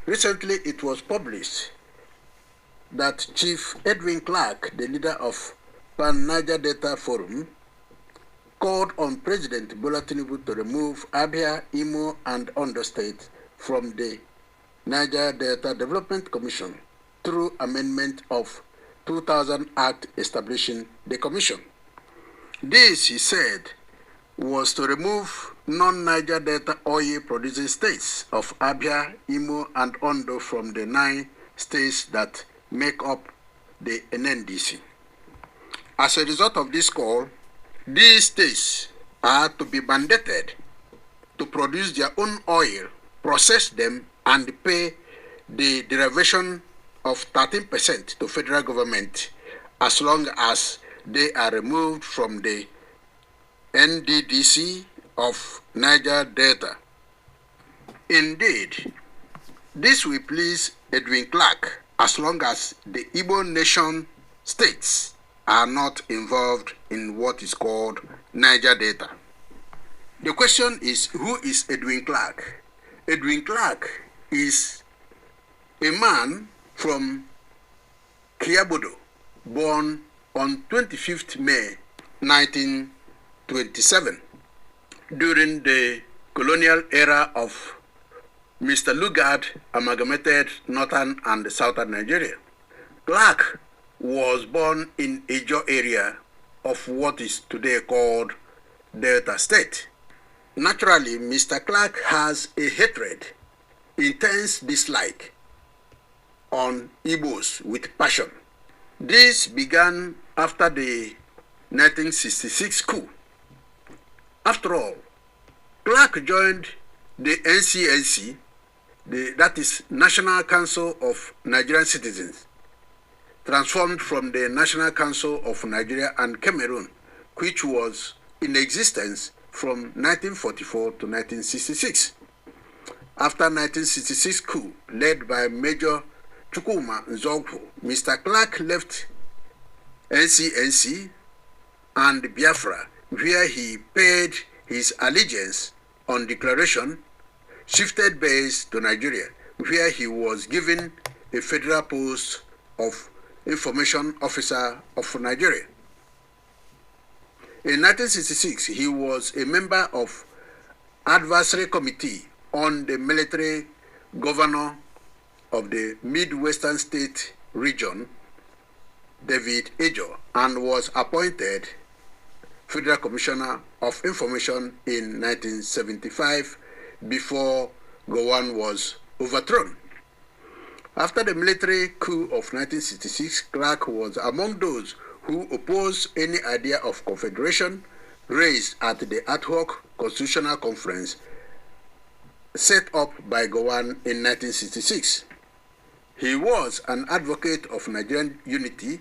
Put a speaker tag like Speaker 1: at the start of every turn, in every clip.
Speaker 1: Recently, it was published that Chief Edwin Clark, the leader of Pan-Niger Delta Forum, called on President Bola Tinubu to remove Abia, Imo, and Ondo State from the Niger Delta Development Commission through amendment of 2000 Act establishing the commission. This, he said, was to remove non-Niger Delta oil-producing states of Abia, Imo, and Ondo from the 9 states that make up the Nddc. As a result of this call, these states are to be mandated to produce their own oil, process them, and pay the derivation of 13% to federal government as long as they are removed from the Nddc of Niger Delta. Indeed, this will please Edwin Clark as long as the Igbo nation states are not involved in what is called Niger Delta. The question is, who is Edwin Clark? Edwin Clark is a man from Kiabodo, born on 25th May 1927, during the colonial era of Mr. Lugard amalgamated northern and southern Nigeria. Clark was born in Ijo area of what is today called Delta State. Naturally, Mr. Clark has a hatred, intense dislike on Igbos with passion. This began after the 1966 coup. After all, Clark joined the NCNC, that is National Council of Nigerian Citizens, transformed from the National Council of Nigeria and Cameroon, which was in existence from 1944 to 1966. After 1966 coup, led by Major Chukwuma Nzogwu, Mr. Clark left NCNC and Biafra, where he paid his allegiance on declaration, shifted base to Nigeria, where he was given a federal post of Information Officer of Nigeria. In 1966, he was a member of Advisory Committee on the Military Governor of the Midwestern State Region, David Ejo, and was appointed Federal Commissioner of Information in 1975 before Gowon was overthrown. After the military coup of 1966, Clark was among those who opposed any idea of confederation raised at the ad hoc constitutional conference set up by Gowon in 1966. He was an advocate of Nigerian unity,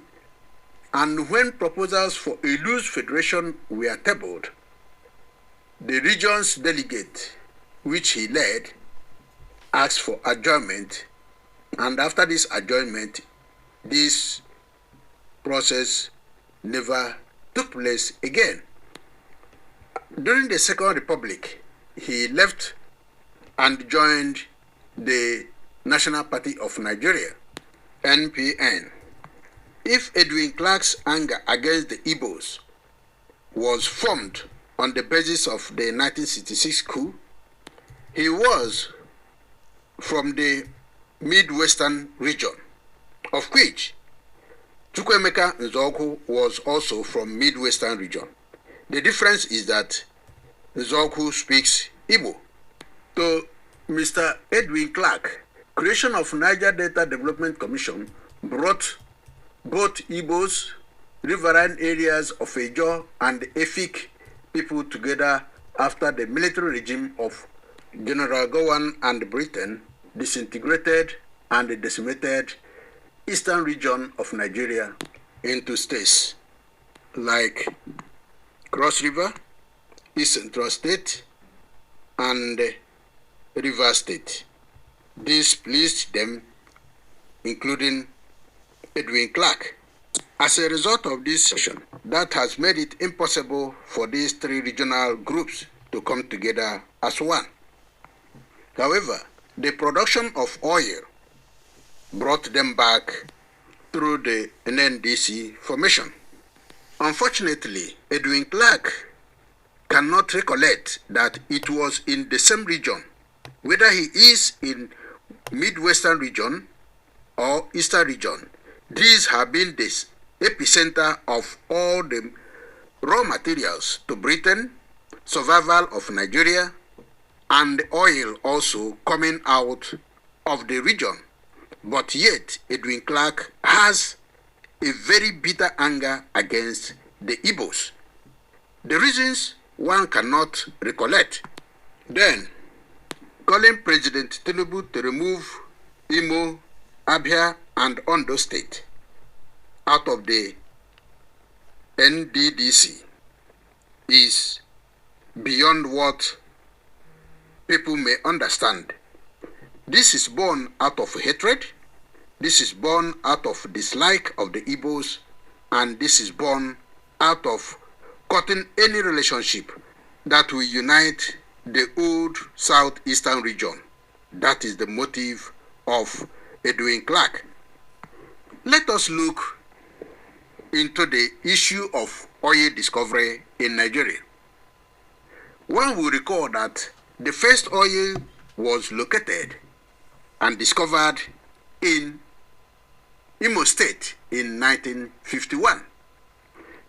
Speaker 1: and when proposals for a loose federation were tabled, the region's delegate, which he led, asked for adjournment, and after this adjournment, this process never took place again. During the Second Republic, he left and joined the National Party of Nigeria, NPN. If Edwin Clark's anger against the Igbos was formed on the basis of the 1966 coup, he was from the Midwestern region, of which Chukwemeka Nzogwu was also from Midwestern region. The difference is that Nzogwu speaks Igbo. To Mr. Edwin Clark, creation of Niger Delta Development Commission brought both Igbos, riverine areas of Ejo, and Efik people together after the military regime of General Gowon and Britain disintegrated and decimated eastern region of Nigeria into states like Cross River, East Central State, and River State. This pleased them, including Edwin Clark. As a result of this session, that has made it impossible for these three regional groups to come together as one. However, the production of oil brought them back through the Nddc formation. Unfortunately, Edwin Clark cannot recollect that it was in the same region, whether he is in Midwestern region or Eastern region. These have been the epicenter of all the raw materials to Britain, survival of Nigeria, and the oil also coming out of the region. But yet, Edwin Clark has a very bitter anger against the Igbos. The reasons one cannot recollect. Then, calling President Tinubu to remove Imo, Abia, and Ondo State out of the Nddc is beyond what people may understand. This is born out of hatred, this is born out of dislike of the Igbos, and this is born out of cutting any relationship that will unite the old southeastern region. That is the motive of Edwin Clark. Let us look into the issue of oil discovery in Nigeria. One will recall that the first oil was located and discovered in Imo State in 1951.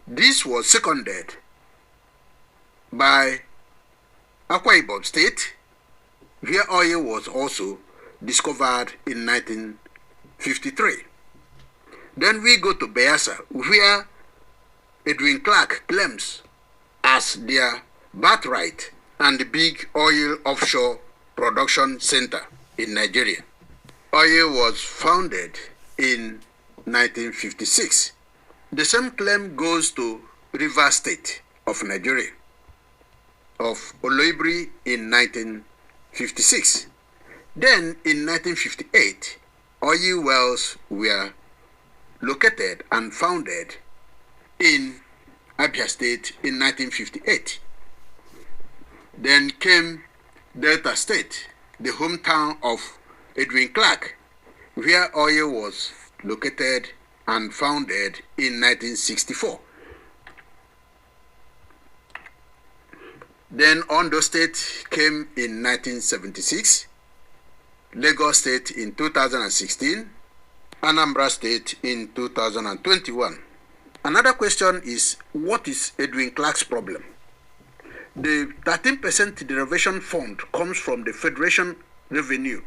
Speaker 1: This was seconded by Akwa Ibom State, where oil was also discovered in 1953. Then we go to Bayelsa, where Edwin Clark claims as their birthright and the big oil offshore production center in Nigeria. Oil was founded in 1956. The same claim goes to Rivers State of Nigeria, of Oloibiri in 1956. Then in 1958, oil wells were located and founded in Abia State in 1958. Then came Delta State, the hometown of Edwin Clark, where oil was located and founded in 1964. Then Ondo State came in 1976, Lagos State in 2016, Anambra State in 2021. Another question is, what is Edwin Clark's problem? The 13% derivation fund comes from the Federation revenue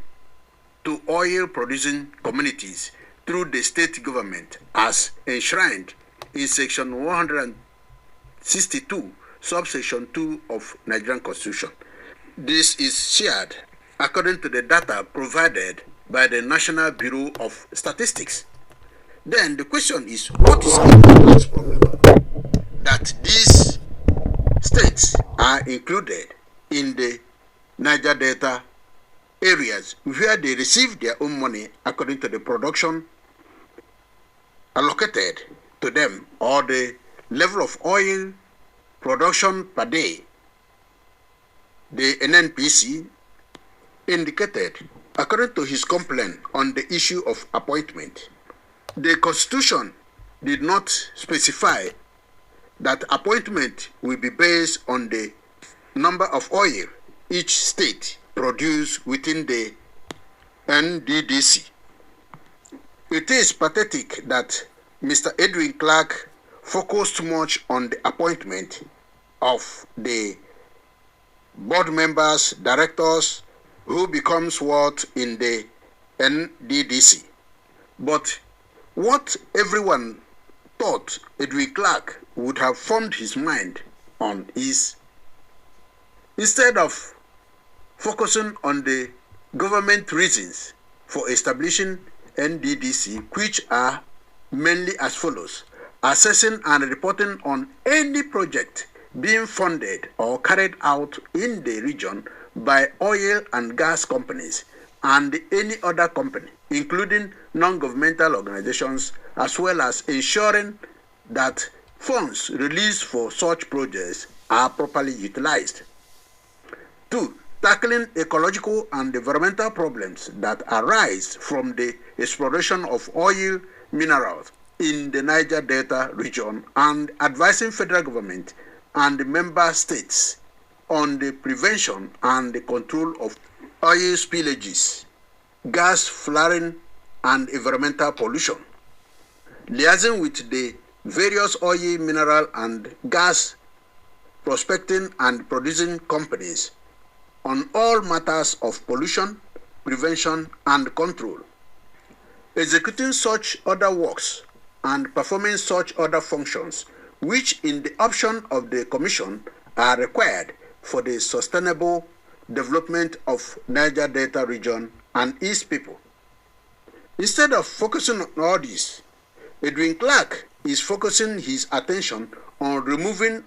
Speaker 1: to oil-producing communities through the state government as enshrined in Section 162, subsection 2 of Nigerian Constitution. This is shared according to the data provided by the National Bureau of Statistics. Then the question is, what is Edwin's problem? That these states are included in the Niger Delta areas where they receive their own money according to the production allocated to them or the level of oil production per day. The NNPC indicated, according to his complaint on the issue of appointment, the Constitution did not specify that appointment will be based on the number of oil each state produce within the Nddc. It is pathetic that Mr. Edwin Clark focused much on the appointment of the board members, directors, who becomes what in the Nddc. But what everyone thought Edwin Clark would have formed his mind on is, instead of focusing on the government reasons for establishing Nddc, which are mainly as follows: assessing and reporting on any project being funded or carried out in the region by oil and gas companies and any other company, including non-governmental organizations, as well as ensuring that funds released for such projects are properly utilized. 2. tackling ecological and environmental problems that arise from the exploration of oil minerals in the Niger Delta region, and advising federal government and the member states on the prevention and the control of oil spillages, gas flaring, and environmental pollution. Liaising with the various oil, mineral, and gas prospecting and producing companies on all matters of pollution, prevention, and control. Executing such other works and performing such other functions which in the option of the Commission are required for the sustainable development of Niger Delta region and its people. Instead of focusing on all this, Edwin Clark is focusing his attention on removing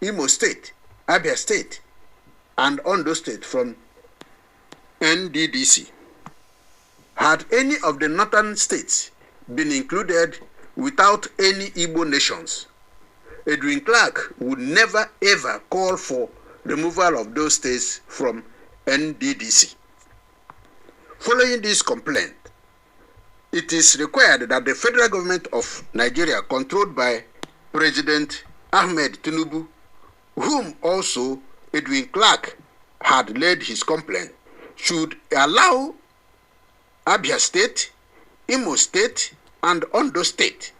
Speaker 1: Imo State, Abia State, and Ondo State from Nddc. Had any of the northern states been included without any Igbo nations, Edwin Clark would never ever call for removal of those states from Nddc. Following this complaint, it is required that the federal government of Nigeria, controlled by President Ahmed Tinubu, whom also Edwin Clark had led his complaint, should allow Abia State, Imo State, and Ondo State.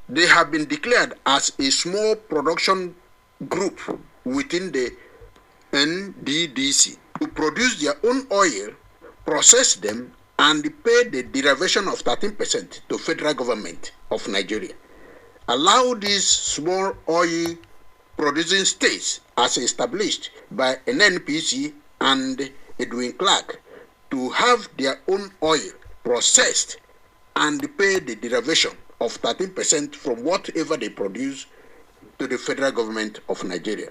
Speaker 1: They have been declared as a small production group within the Nddc to produce their own oil, process them, and pay the derivation of 13% to federal government of Nigeria. Allow these small oil producing states as established by NNPC and Edwin Clark to have their own oil processed and pay the derivation of 13% from whatever they produce to the federal government of Nigeria.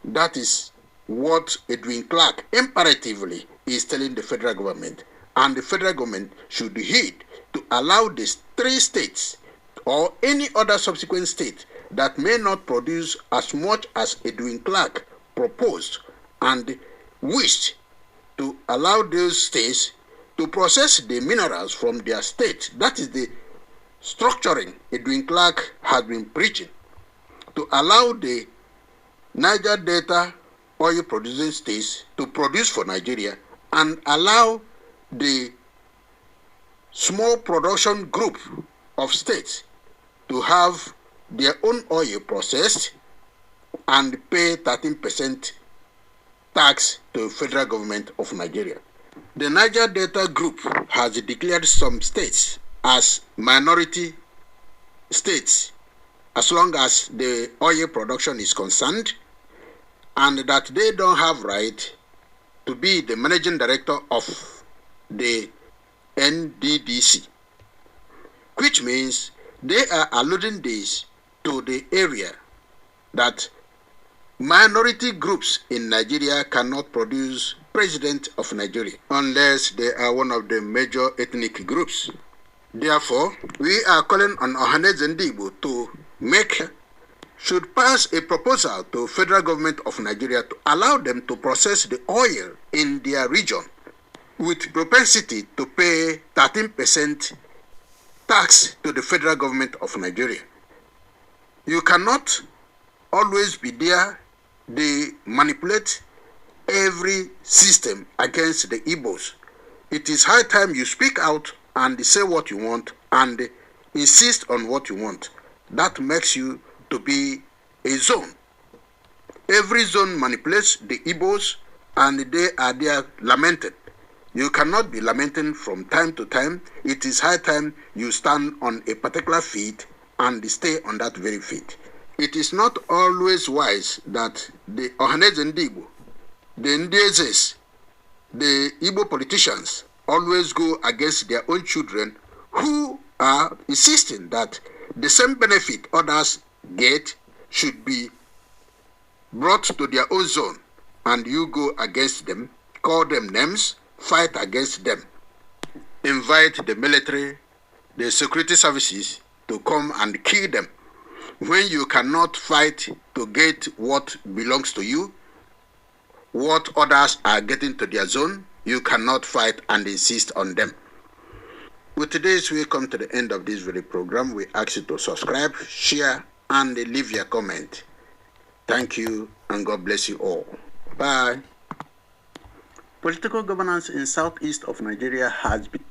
Speaker 1: That is what Edwin Clark imperatively is telling the federal government, and the federal government should heed to allow these 3 states or any other subsequent state that may not produce as much as Edwin Clark proposed and wished, to allow those states to process the minerals from their state. That is the structuring Edwin Clark has been preaching, to allow the Niger Delta oil producing states to produce for Nigeria and allow the small production group of states to have their own oil processed and pay 13% tax to the federal government of Nigeria. The Niger Delta group has declared some states as minority states as long as the oil production is concerned, and that they don't have right to be the managing director of the Nddc, which means they are alluding this to the area that minority groups in Nigeria cannot produce president of Nigeria unless they are one of the major ethnic groups. Therefore, we are calling on Ohaneze Ndigbo should pass a proposal to federal government of Nigeria to allow them to process the oil in their region with propensity to pay 13% tax to the federal government of Nigeria. You cannot always be there. They manipulate every system against the Igbos. It is high time you speak out and say what you want and insist on what you want. That makes you to be a zone. Every zone manipulates the Igbos and they are there lamented. You cannot be lamenting from time to time. It is high time you stand on a particular feet and stay on that very feet. It is not always wise that the Ohaneze Ndigbo, the Nddcs, the Igbo politicians always go against their own children who are insisting that the same benefit others get should be brought to their own zone, and you go against them, call them names, fight against them, invite the military, the security services to come and kill them. When you cannot fight to get what belongs to you, what others are getting to their zone, you cannot fight and insist on them. With today's, we come to the end of this very program. We ask you to subscribe, share, and leave your comment. Thank you, and God bless you all. Bye. Political governance in southeast of Nigeria has been